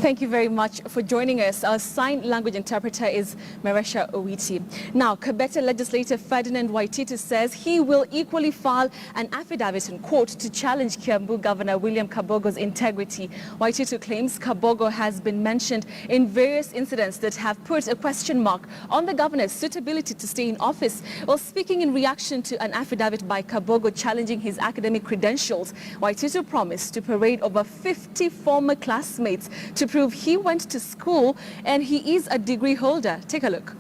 Thank you very much for joining us. Our sign language interpreter is Maresha Owiti. Now, Kabete legislator Ferdinand Waititu says he will equally file an affidavit in court to challenge Kiambu Governor William Kabogo's integrity. Waititu claims Kabogo has been mentioned in various incidents that have put a question mark on the governor's suitability to stay in office. While speaking in reaction to an affidavit by Kabogo challenging his academic credentials, Waititu promised to parade over 50 former classmates to prove he went to school and he is a degree holder. Take a look.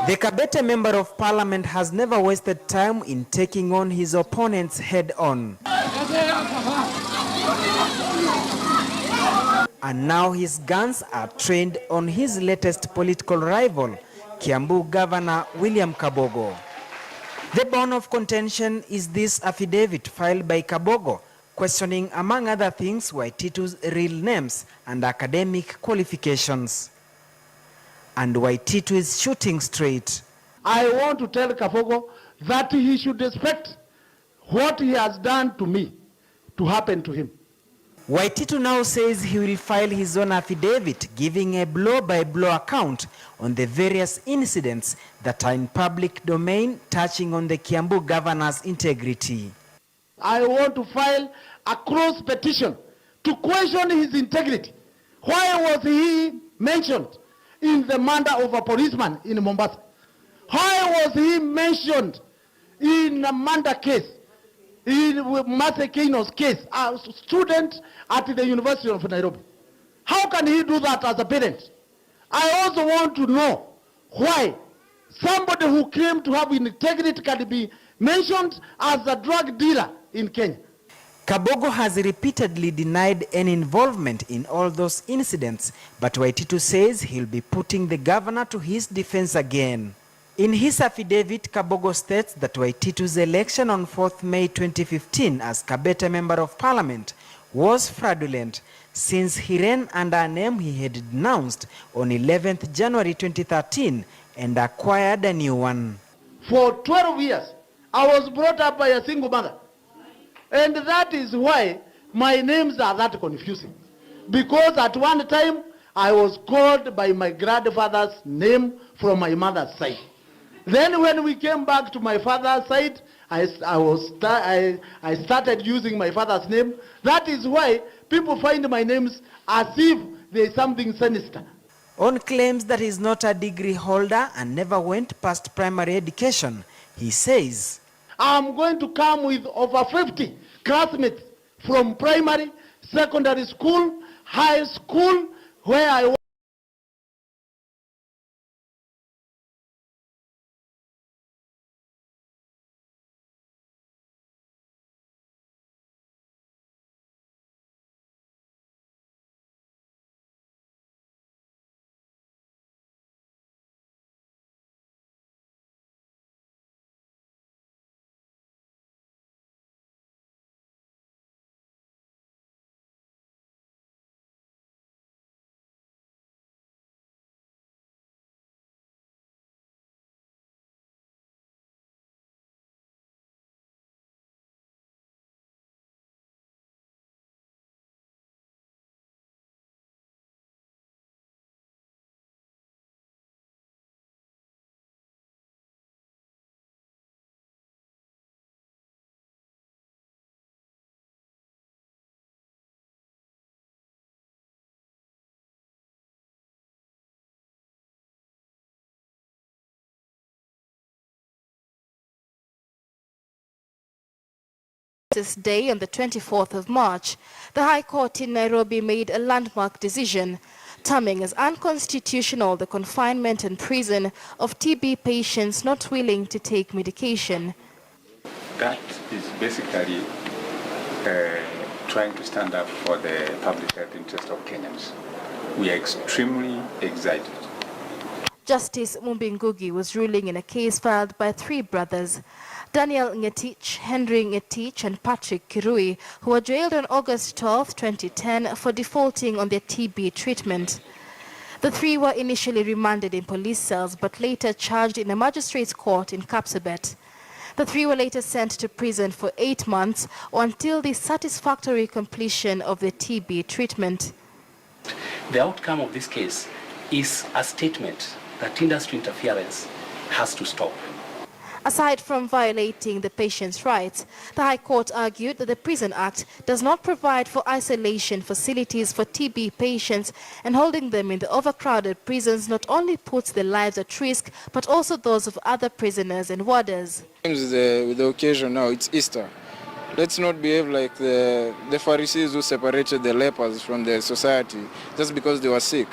The Kabete Member of Parliament has never wasted time in taking on his opponents head-on. And now his guns are trained on his latest political rival, Kiambu Governor William Kabogo. The bone of contention is this affidavit filed by Kabogo, questioning, among other things, Waititu's real names and academic qualifications. And Waititu is shooting straight. I want to tell Kabogo that he should expect what he has done to me to happen to him. Waititu now says he will file his own affidavit, giving a blow-by-blow account on the various incidents that are in public domain touching on the Kiambu governor's integrity. I want to file a cross petition to question his integrity. Why was he mentioned in the murder of a policeman in Mombasa? Why was he mentioned in a murder case, in Matthew Keino's case, a student at the University of Nairobi? How can he do that as a parent? I also want to know why somebody who claimed to have integrity can be mentioned as a drug dealer in Kenya. Kabogo has repeatedly denied any involvement in all those incidents, but Waititu says he'll be putting the governor to his defense again. In his affidavit, Kabogo states that Waititu's election on 4th May 2015 as Kabete Member of Parliament was fraudulent, since he ran under a name he had denounced on 11th January 2013 and acquired a new one. For 12 years, I was brought up by a single mother. And that is why my names are that confusing. Because at one time, I was called by my grandfather's name from my mother's side. Then when we came back to my father's side, I started using my father's name. That is why people find my names as if there is something sinister. On claims that he's not a degree holder and never went past primary education, he says, I'm going to come with over 50 classmates from primary, secondary school, high school, where I was. This day, on the 24th of March, the High Court in Nairobi made a landmark decision, terming as unconstitutional the confinement and prison of TB patients not willing to take medication. That is basically trying to stand up for the public health interest of Kenyans. We are extremely excited. Justice Mumbingugi was ruling in a case filed by three brothers, Daniel Ngetich, Henry Ngetich, and Patrick Kirui, who were jailed on August 12, 2010 for defaulting on their TB treatment. The three were initially remanded in police cells but later charged in a magistrate's court in Kapsabet. The three were later sent to prison for 8 months or until the satisfactory completion of the TB treatment. The outcome of this case is a statement that industry interference has to stop. Aside from violating the patient's rights, the High Court argued that the Prison Act does not provide for isolation facilities for TB patients, and holding them in the overcrowded prisons not only puts their lives at risk but also those of other prisoners and warders. With the occasion now, it's Easter. Let's not behave like the Pharisees who separated the lepers from the society just because they were sick.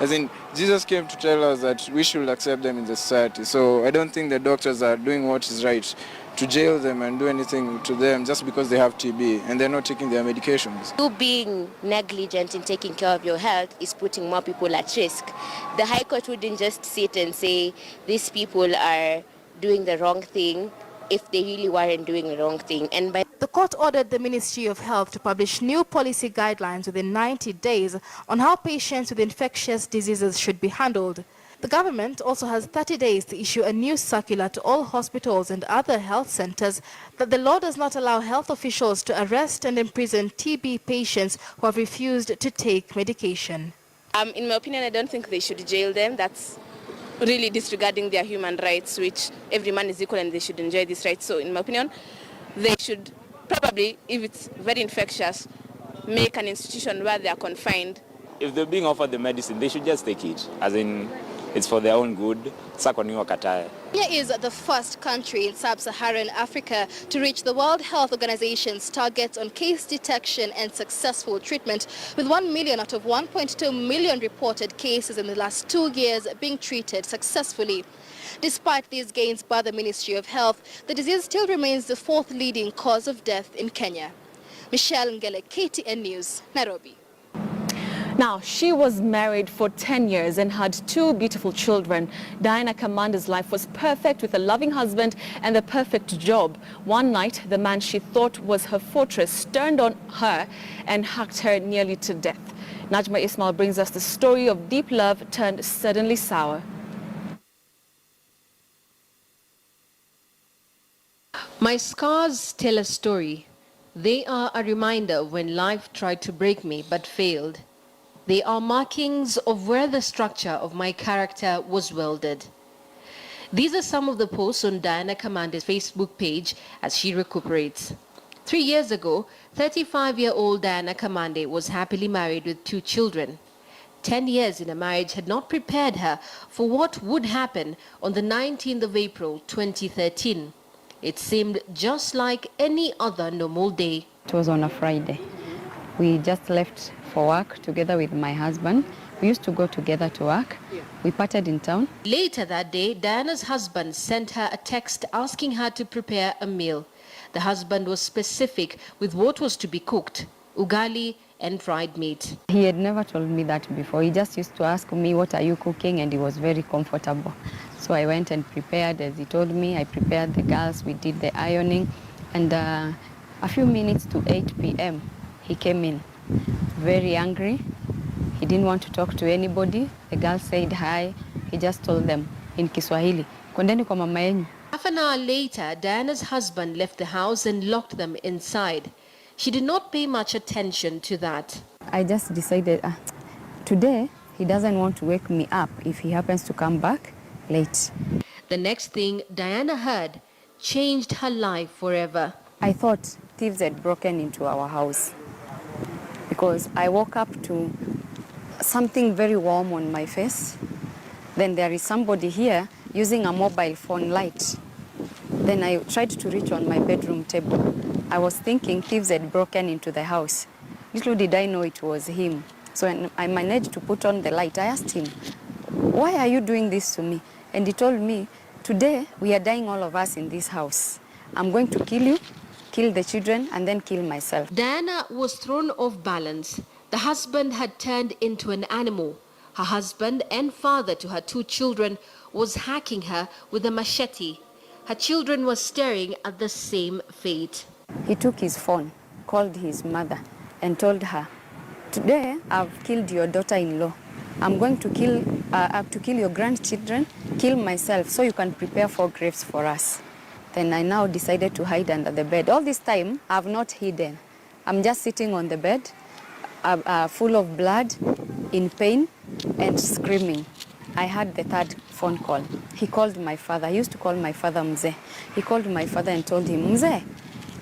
As in, Jesus came to tell us that we should accept them in the society. So I don't think the doctors are doing what is right to jail them and do anything to them just because they have TB and they're not taking their medications. You being negligent in taking care of your health is putting more people at risk. The High Court wouldn't just sit and say these people are doing the wrong thing if they really weren't doing the wrong thing. And by The court ordered the Ministry of Health to publish new policy guidelines within 90 days on how patients with infectious diseases should be handled. The government also has 30 days to issue a new circular to all hospitals and other health centers that the law does not allow health officials to arrest and imprison TB patients who have refused to take medication. In my opinion, I don't think they should jail them. That's really disregarding their human rights, which every man is equal and they should enjoy these rights. So in my opinion, they should probably, if it's very infectious, make an institution where they are confined. If they're being offered the medicine, they should just take it, as in it's for their own good. Kenya is the first country in sub-Saharan Africa to reach the World Health Organization's targets on case detection and successful treatment, with 1 million out of 1.2 million reported cases in the last 2 years being treated successfully. Despite these gains by the Ministry of Health, the disease still remains the 4th leading cause of death in Kenya. Michelle Ngele, KTN News, Nairobi. Now, she was married for 10 years and had 2 beautiful children. Diana Kamanda's life was perfect with a loving husband and the perfect job. One night, the man she thought was her fortress turned on her and hacked her nearly to death. Najma Ismail brings us the story of deep love turned suddenly sour. My scars tell a story. They are a reminder when life tried to break me but failed. They are markings of where the structure of my character was welded. These are some of the posts on Diana Kamanda's Facebook page as she recuperates. 3 years ago, 35-year-old Diana Kamande was happily married with 2 children. 10 years in a marriage had not prepared her for what would happen on the 19th of April 2013. It seemed just like any other normal day. It was on a Friday. We just left for work together with my husband. We used to go together to work. We parted in town. Later that day, Diana's husband sent her a text asking her to prepare a meal. The husband was specific with what was to be cooked: ugali and fried meat. He had never told me that before. He just used to ask me, "What are you cooking?" And he was very comfortable. So I went and prepared as he told me. I prepared the girls, we did the ironing, and a few minutes to 8 p.m. he came in, very angry. He didn't want to talk to anybody. The girls said hi. He just told them in Kiswahili, "Kwendeni kwa mama yenu." Half an hour later, Diana's husband left the house and locked them inside. She did not pay much attention to that. I just decided today he doesn't want to wake me up if he happens to come back late. The next thing Diana heard changed her life forever. I thought thieves had broken into our house because I woke up to something very warm on my face. Then there is somebody here using a mobile phone light. Then I tried to reach on my bedroom table. I was thinking thieves had broken into the house. Little did I know it was him. So when I managed to put on the light, I asked him, "Why are you doing this to me?" And he told me, "Today we are dying all of us in this house. I'm going to kill you, kill the children, and then kill myself." Diana was thrown off balance. The husband had turned into an animal. Her husband and father to her 2 children was hacking her with a machete. Her children were staring at the same fate. He took his phone, called his mother, and told her, "Today I've killed your daughter-in-law. I'm going to kill your grandchildren, kill myself, so you can prepare 4 graves for us." Then I now decided to hide under the bed. All this time, I've not hidden. I'm just sitting on the bed, full of blood, in pain, and screaming. I had the third phone call. He called my father. He used to call my father Mzee. He called my father and told him, Mzee,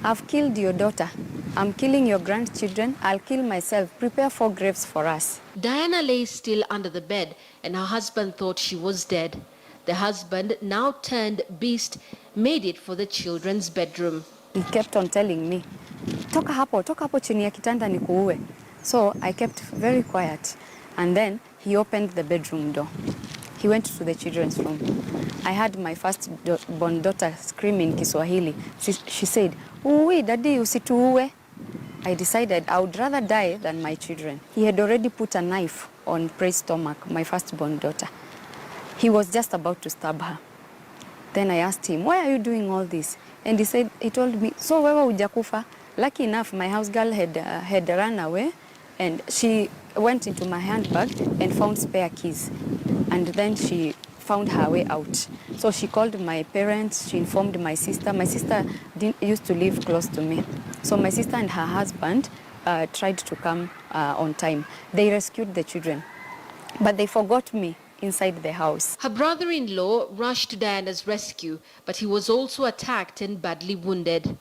I've killed your daughter. I'm killing your grandchildren. I'll kill myself. Prepare 4 graves for us. Diana lay still under the bed and her husband thought she was dead. The husband, now turned beast, made it for the children's bedroom. He kept on telling me, toka hapo chini ya kitanda nikuue. So I kept very quiet. And then he opened the bedroom door. He went to the children's room. I heard my first-born daughter scream in Kiswahili. She said, "Uwi, daddy, usituue." I decided I would rather die than my children. He had already put a knife on Praise stomach, my first-born daughter. He was just about to stab her. Then I asked him, why are you doing all this? And he told me, so wewe hujakufa. Lucky enough, my house girl had run away, and she went into my handbag and found spare keys. And then she found her way out. So she called my parents, she informed my sister. My sister used to live close to me. So my sister and her husband tried to come on time. They rescued the children, but they forgot me inside the house. Her brother-in-law rushed to Diana's rescue, but he was also attacked and badly wounded.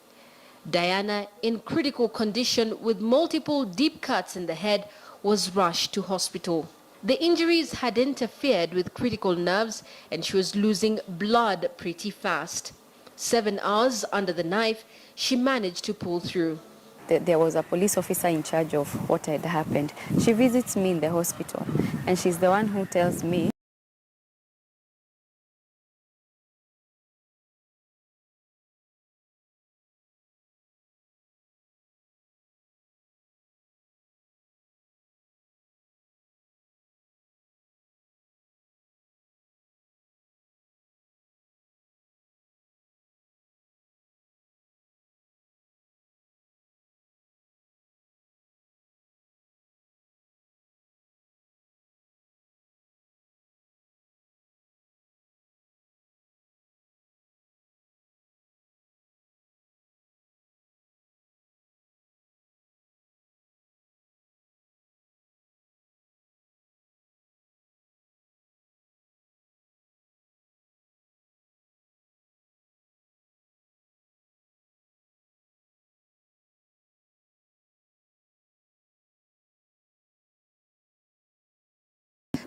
Diana, in critical condition with multiple deep cuts in the head, was rushed to hospital. The injuries had interfered with critical nerves and she was losing blood pretty fast. 7 hours under the knife, she managed to pull through. There was a police officer in charge of what had happened. She visits me in the hospital and she's the one who tells me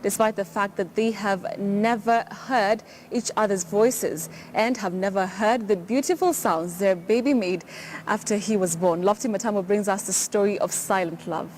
despite the fact that they have never heard each other's voices and have never heard the beautiful sounds their baby made after he was born. Lofty Matamo brings us the story of silent love.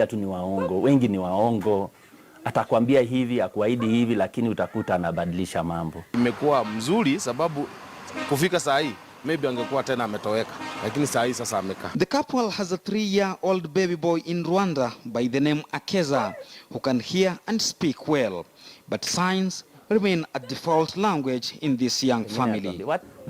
tu ni waongo, wengi ni waongo. Atakwambia hivi, akuahidi hivi, lakini utakuta anabadilisha mambo. Imekuwa mzuri sababu kufika saa hii maybe angekuwa tena ametoweka, lakini saa hii sasa amekaa. The couple has a 3-year-old baby boy in Rwanda by the name Akeza, who can hear and speak well, but signs remain a default language in this young family.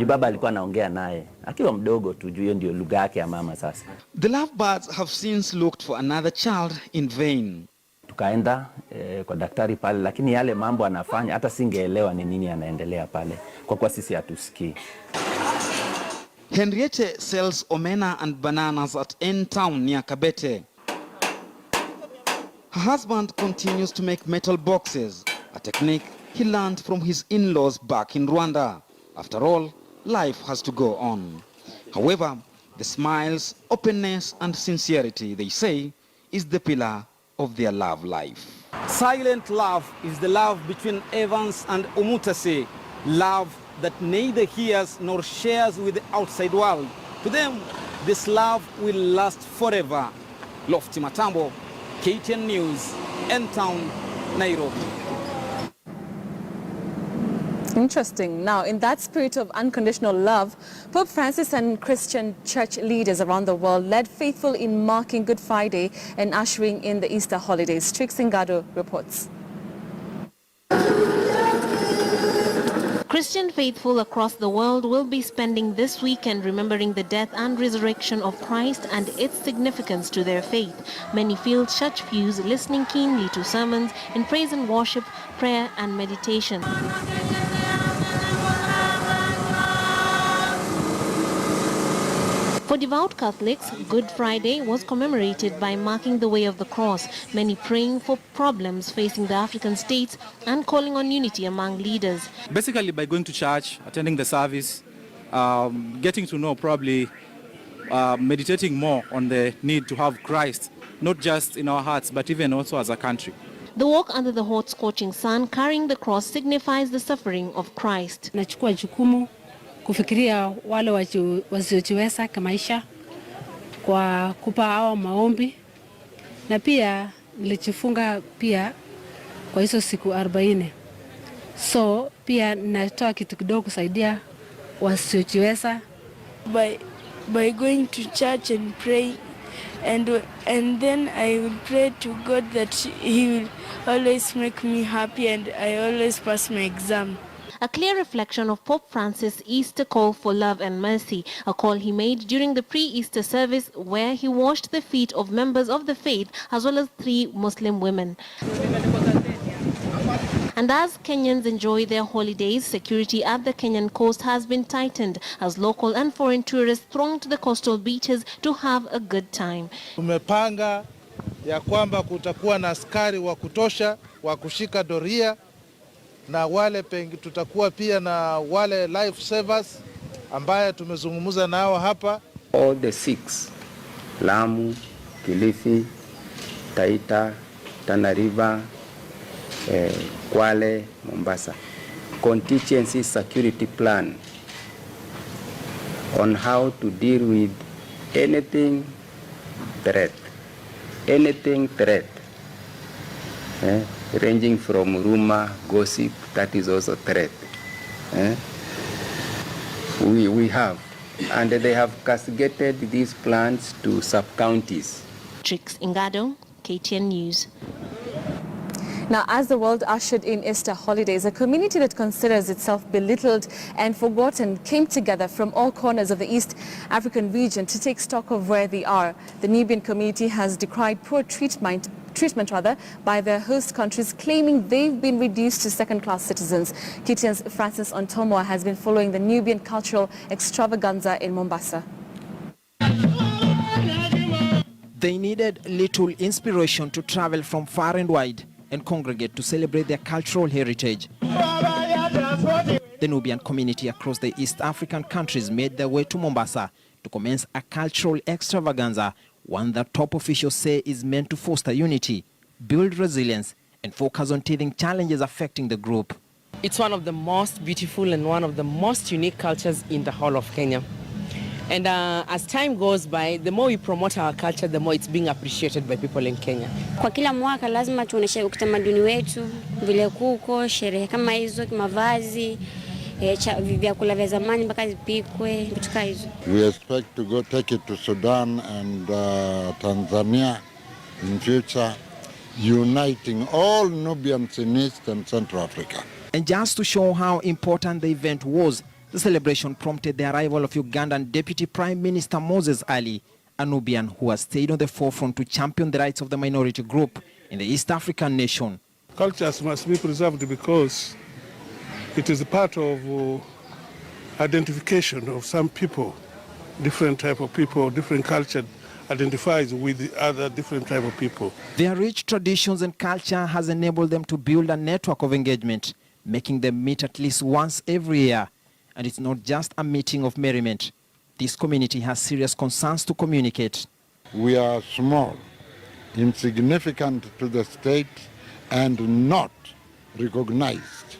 Baba alikuwa anaongea naye akiwa mdogo tu, hiyo ndio lugha yake ya mama. Sasa the lovebirds have since looked for another child in vain. Tukaenda kwa daktari pale, lakini yale mambo anafanya hata singeelewa ni nini anaendelea pale, kwa kuwa sisi hatusikii. Henriette sells omena and bananas at N Town near Kabete. Her husband continues to make metal boxes, a technique he learned from his in-laws back in Rwanda. After all, life has to go on. However, the smiles, openness and sincerity, they say, is the pillar of their love life. Silent love is the love between Evans and Umutase, love that neither hears nor shares with the outside world. To them, this love will last forever. Lofty Matambo, KTN News, N-Town, Nairobi. Interesting. Now, in that spirit of unconditional love, Pope Francis and Christian church leaders around the world led faithful in marking Good Friday and ushering in the Easter holidays. Trix Ngado reports. Christian faithful across the world will be spending this weekend remembering the death and resurrection of Christ and its significance to their faith. Many filled church pews listening keenly to sermons in praise and worship, prayer and meditation. For devout Catholics, Good Friday was commemorated by marking the way of the cross, many praying for problems facing the African states and calling on unity among leaders. Basically by going to church, attending the service, getting to know probably meditating more on the need to have Christ, not just in our hearts, but even also as a country. The walk under the hot scorching sun carrying the cross signifies the suffering of Christ. Nachukua jukumu kufikiria wale wasiojiweza kimaisha kwa kupa hao maombi, na pia nilijifunga pia kwa hizo siku 40. So pia natoa kitu kidogo kusaidia wasiojiweza by going to church and pray, and then I will pray to God that he will always make me happy and I always pass my exam. A clear reflection of Pope Francis' Easter call for love and mercy, a call he made during the pre-Easter service where he washed the feet of members of the faith as well as 3 Muslim women. And as Kenyans enjoy their holidays, security at the Kenyan coast has been tightened as local and foreign tourists throng to the coastal beaches to have a good time. Tumepanga ya kwamba kutakuwa na askari wa kutosha wa kushika doria, na wale tutakuwa pia na wale life savers ambaye tumezungumza nao hapa. All the 6, Lamu, Kilifi, Taita, Tana River, Kwale, Mombasa, contingency security plan on how to deal with anything threat, ranging from rumor, gossip, that is also threat. We have, and they have cascaded these plans to sub-counties. Trix Ngado, KTN News. Now, as the world ushered in Easter holidays, a community that considers itself belittled and forgotten came together from all corners of the East African region to take stock of where they are. The Nubian community has decried poor treatment by their host countries, claiming they've been reduced to second-class citizens. KTN's Francis Ontomoa has been following the Nubian cultural extravaganza in Mombasa. They needed little inspiration to travel from far and wide and congregate to celebrate their cultural heritage. The Nubian community across the East African countries made their way to Mombasa to commence a cultural extravaganza, one that top officials say is meant to foster unity, build resilience, and focus on teething challenges affecting the group. It's one of the most beautiful and one of the most unique cultures in the whole of Kenya. And as time goes by, the more we promote our culture, the more it's being appreciated by people in Kenya. Kwa kila mwaka lazima tuoneshe utamaduni wetu, vile kuko, sherehe kama hizo, mavazi, vyakula vya zamani mpaka zipikwe, vitu kama hizo. We expect to go take it to Sudan and Tanzania in future, uniting all Nubians in East and Central Africa. And just to show how important the event was, the celebration prompted the arrival of Ugandan Deputy Prime Minister Moses Ali, a Nubian who has stayed on the forefront to champion the rights of the minority group in the East African nation. Cultures must be preserved because it is a part of identification of some people, different type of people, different culture identifies with the other different type of people. Their rich traditions and culture has enabled them to build a network of engagement, making them meet at least once every year. And it's not just a meeting of merriment. This community has serious concerns to communicate. We are small, insignificant to the state, and not recognized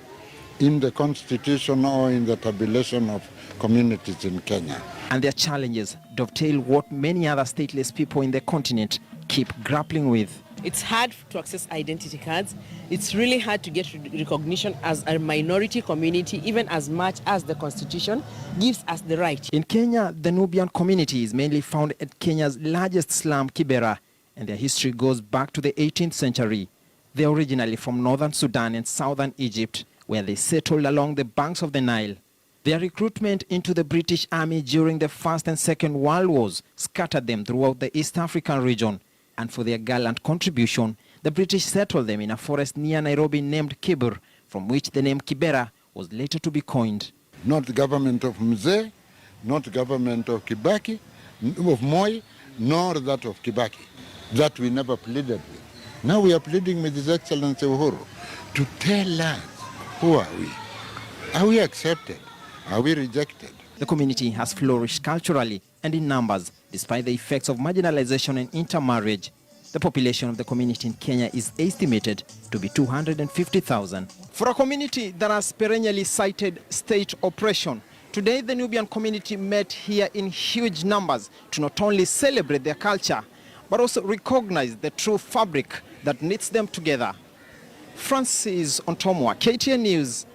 in the constitution or in the tabulation of communities in Kenya. And their challenges dovetail what many other stateless people in the continent keep grappling with. It's hard to access identity cards. It's really hard to get recognition as a minority community, even as much as the Constitution gives us the right. In Kenya, the Nubian community is mainly found at Kenya's largest slum, Kibera, and their history goes back to the 18th century. They're originally from northern Sudan and southern Egypt, where they settled along the banks of the Nile. Their recruitment into the British Army during the First and Second World Wars scattered them throughout the East African region. And for their gallant contribution, the British settled them in a forest near Nairobi named Kibur, from which the name Kibera was later to be coined. Not the government of Mzee, not the government of Kibaki, of Moi, nor that of Kibaki. That we never pleaded with. Now we are pleading with His Excellency Uhuru to tell us, who are we? Are we accepted? Are we rejected? The community has flourished culturally and in numbers, despite the effects of marginalization and intermarriage. The population of the community in Kenya is estimated to be 250,000. For a community that has perennially cited state oppression, today the Nubian community met here in huge numbers to not only celebrate their culture, but also recognize the true fabric that knits them together. Francis Ontomwa, KTN News,